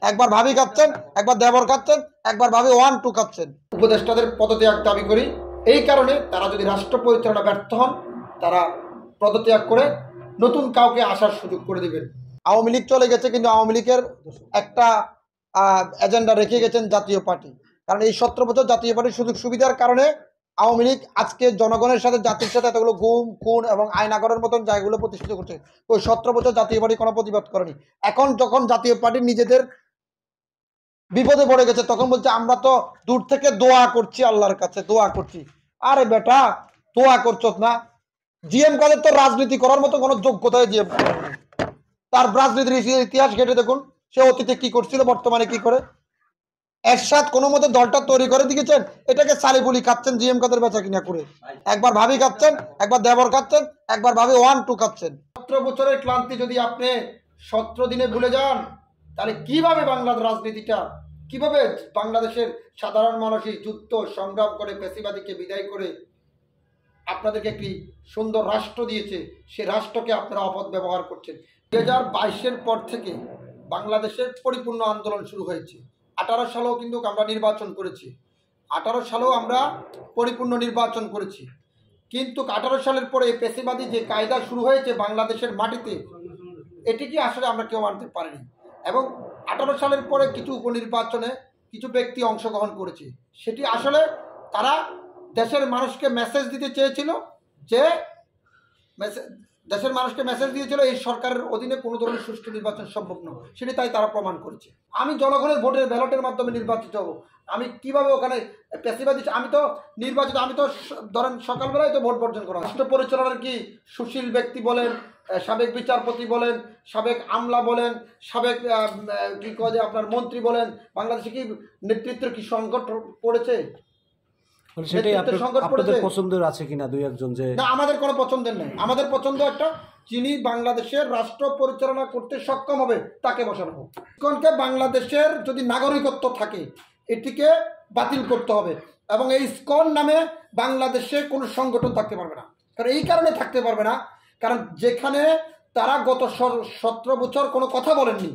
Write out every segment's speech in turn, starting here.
একবার ভাবি খাচ্ছেন, একবার দেবর খাচ্ছেন, একবার ভাবি 1-2 খাচ্ছেন। উপদেষ্টাদের পদত্যাগ দাবি করি। এই কারণে তারা যদি রাষ্ট্র পরিচালনা ব্যর্থ হন, তারা পদত্যাগ করে নতুন কাউকে আসার সুযোগ করে দিবেন। আওয়ামী লীগ চলে গেছে, কিন্তু আওয়ামী লীগের একটা এজেন্ডা রেখে গেছেন জাতীয় পার্টি। কারণ এই 17 বছর জাতীয় পার্টির সুযোগ সুবিধার কারণে আওয়ামী লীগ আজকে জনগণের সাথে, জাতির সাথে এতগুলো গুম, খুন এবং আয়নাগরের মতন জায়গাগুলো প্রতিষ্ঠিত করছে। ওই 17 বছর জাতীয় পার্টি কোনো প্রতিবাদ করেনি। এখন যখন জাতীয় পার্টি নিজেদের বিপদে পড়ে গেছে, তখন বলছে আমরা তো দূর থেকে দোয়া করছি, আল্লাহর কাছে দোয়া করছি। আরে বেটা, দোয়া করছো না? জিএম কাদের তো রাজনীতি করার মতো কোনো যোগ্যতায় জিএম কাদের নেই। তার রাজনীতির ইতিহাস ঘেটে দেখুন, সে অতীতে কি করছিল, বর্তমানে কি করে। এরশাদ কোনো মতে দলটা তৈরি করে দিয়েছেন, এটাকে সালিপুলি খাচ্ছেন জিএম কাদের বেচা কিনা করে। একবার ভাবি খাচ্ছেন, একবার দেবর খাচ্ছেন, একবার ভাবি 1-2 খাচ্ছেন। 17 বছরের ক্লান্তি যদি আপনি 17 দিনে ভুলে যান, তাহলে কিভাবে বাংলার রাজনীতিটা, কিভাবে বাংলাদেশের সাধারণ মানুষই যুদ্ধ সংগ্রাম করে ফ্যাসিবাদীকে বিদায় করে আপনাদেরকে একটি সুন্দর রাষ্ট্র দিয়েছে, সেই রাষ্ট্রকে আপনারা অপব্যবহার করছেন। 2022-এর পর থেকে বাংলাদেশের পরিপূর্ণ আন্দোলন শুরু হয়েছে। 18 সালেও কিন্তু আমরা নির্বাচন করেছি, 18 সালেও আমরা পরিপূর্ণ নির্বাচন করেছি। কিন্তু 18 সালের পরে ফ্যাসিবাদী যে কায়দা শুরু হয়েছে বাংলাদেশের মাটিতে, এটিকে আসলে আমরা কেউ মানতে পারিনি। এবং 18 সালের পরে কিছু উপনির্বাচনে কিছু ব্যক্তি অংশগ্রহণ করেছে, সেটি আসলে তারা দেশের মানুষকে মেসেজ দিতে চেয়েছিল যে দেশের মানুষকে মেসেজ দিয়েছিল এই সরকারের অধীনে কোনো ধরনের সুষ্ঠু নির্বাচন সম্ভব নয়, সেটি তাই তারা প্রমাণ করেছে। আমি জনগণের ভোটের ব্যালটের মাধ্যমে নির্বাচিত হব, আমি কিভাবে ওখানে প্যাসিবাদী, আমি তো নির্বাচিত, আমি তো ধরেন সকালবেলায় তো ভোট বর্জন করা। রাষ্ট্র পরিচালনার কি সুশীল ব্যক্তি বলেন, সাবেক বিচারপতি বলেন, সাবেক আমলা বলেন, সাবেক কি কয় যে আপনার মন্ত্রী বলেন, বাংলাদেশে কি নেতৃত্বের কি সংকট পড়েছে? সেটাই আপনাদের পছন্দের আছে কিনা দুই একজন? যে না, আমাদের কোনো পছন্দের নেই। আমাদের পছন্দ একটা, যিনি বাংলাদেশের রাষ্ট্র পরিচালনা করতে সক্ষম হবে তাকে বসানো হোক। ইসকনকে বাংলাদেশের যদি নাগরিকত্ব থাকে এটিকে বাতিল করতে হবে, এবং এই ইসকন নামে বাংলাদেশে কোনো সংগঠন থাকতে পারবে না। কারণ এই কারণে থাকতে পারবে না, কারণ যেখানে তারা গত 17 বছর কোনো কথা বলেননি,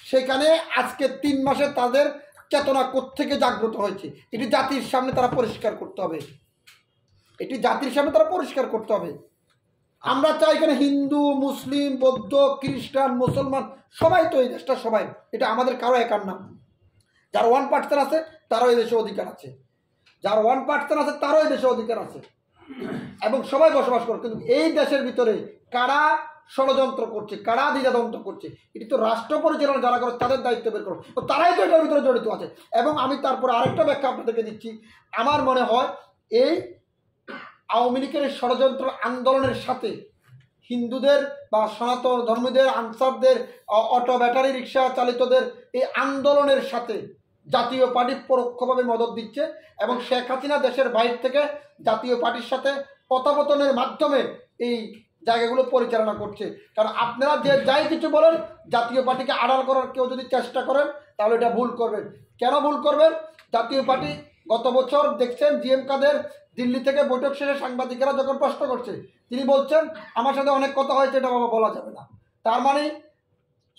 সেখানে আজকে 3 মাসে তাদের চেতনা কোত্থেকে জাগ্রত হয়েছে, এটি জাতির সামনে তারা পরিষ্কার করতে হবে, এটি জাতির সামনে তারা পরিষ্কার করতে হবে। আমরা চাই এখানে হিন্দু, মুসলিম, বৌদ্ধ, খ্রিস্টান, মুসলমান সবাই তো এই দেশটা, সবাই, এটা আমাদের কারো একার না। যার 1% আছে তারও এই দেশে অধিকার আছে, যার 1% আছে তারও এই দেশে অধিকার আছে, এবং সবাই বসবাস করে। কিন্তু এই দেশের ভিতরে কারা ষড়যন্ত্র করছে, কারা দ্বিধাদ্বন্দ্ব করছে, এটি তো রাষ্ট্র পরিচালনা যারা করে তাদের দায়িত্ব বের করো, তো তারাই তো এটার ভিতরে জড়িত আছে। এবং আমি তারপরে আরেকটা ব্যাখ্যা আপনাদেরকে দিচ্ছি। আমার মনে হয় এই আওয়ামী লীগের ষড়যন্ত্র আন্দোলনের সাথে হিন্দুদের বা সনাতন ধর্মীদের, আনসারদের, অটো ব্যাটারি রিক্সা চালিতদের এই আন্দোলনের সাথে জাতীয় পার্টি পরোক্ষভাবে মদত দিচ্ছে, এবং শেখ হাসিনা দেশের বাইরে থেকে জাতীয় পার্টির সাথে কথোপকথনের মাধ্যমে এই জায়গাগুলো পরিচালনা করছে। কারণ আপনারা যে যাই কিছু বলেন, জাতীয় পার্টিকে আড়াল করার কেউ যদি চেষ্টা করেন তাহলে এটা ভুল করবেন। কেন ভুল করবেন? জাতীয় পার্টি গত বছর দেখছেন জিএম কাদের দিল্লি থেকে বৈঠক শেষে সাংবাদিকেরা যখন প্রশ্ন করছে, তিনি বলছেন আমার সাথে অনেক কথা হয়েছে, এটা বাবা বলা যাবে না। তার মানে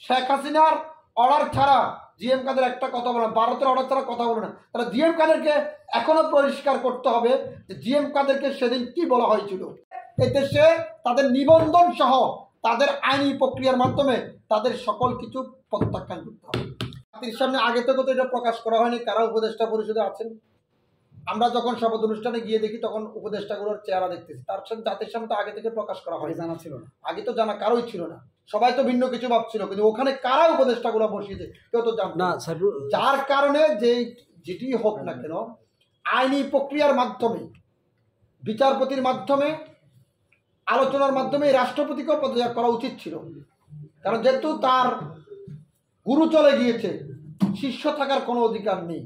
শেখ হাসিনার অর্ডার ছাড়া জিএম কাদের একটা কথা বলে না, ভারতের অর্ডার ছাড়া কথা বলে না। তাহলে জিএম কাদেরকে এখনো পরিষ্কার করতে হবে যে জিএম কাদেরকে সেদিন কি বলা হয়েছিল। এতে সে তাদের নিবন্ধন সহ তাদের আইনি প্রক্রিয়ার মাধ্যমে তাদের সকল কিছু প্রত্যাখ্যান করতে হবে। জাতির সামনে আগে থেকে তো এটা প্রকাশ করা হয়নি কারা উপদেষ্টা পরিষদে আছেন। আমরা যখন শপথ অনুষ্ঠানে গিয়ে দেখি তখন উপদেষ্টাগুলোর চেহারা দেখতেছি, তার সাথে জাতির সামনে তো আগে থেকে প্রকাশ করা হয়, জানা ছিল না। আগে তো জানা কারোই ছিল না, সবাই তো ভিন্ন কিছু ভাবছিল, কিন্তু ওখানে কারা উপদেষ্টাগুলো বসিয়েছে কেউ তো জানত না। যার কারণে যেটি হোক না কেন, আইনি প্রক্রিয়ার মাধ্যমে, বিচারপতির মাধ্যমে, আলোচনার মাধ্যমে রাষ্ট্রপতিকেও পদত্যাগ করা উচিত ছিল। কারণ যেহেতু তার গুরু চলে গিয়েছে, শিষ্য থাকার কোনো অধিকার নেই।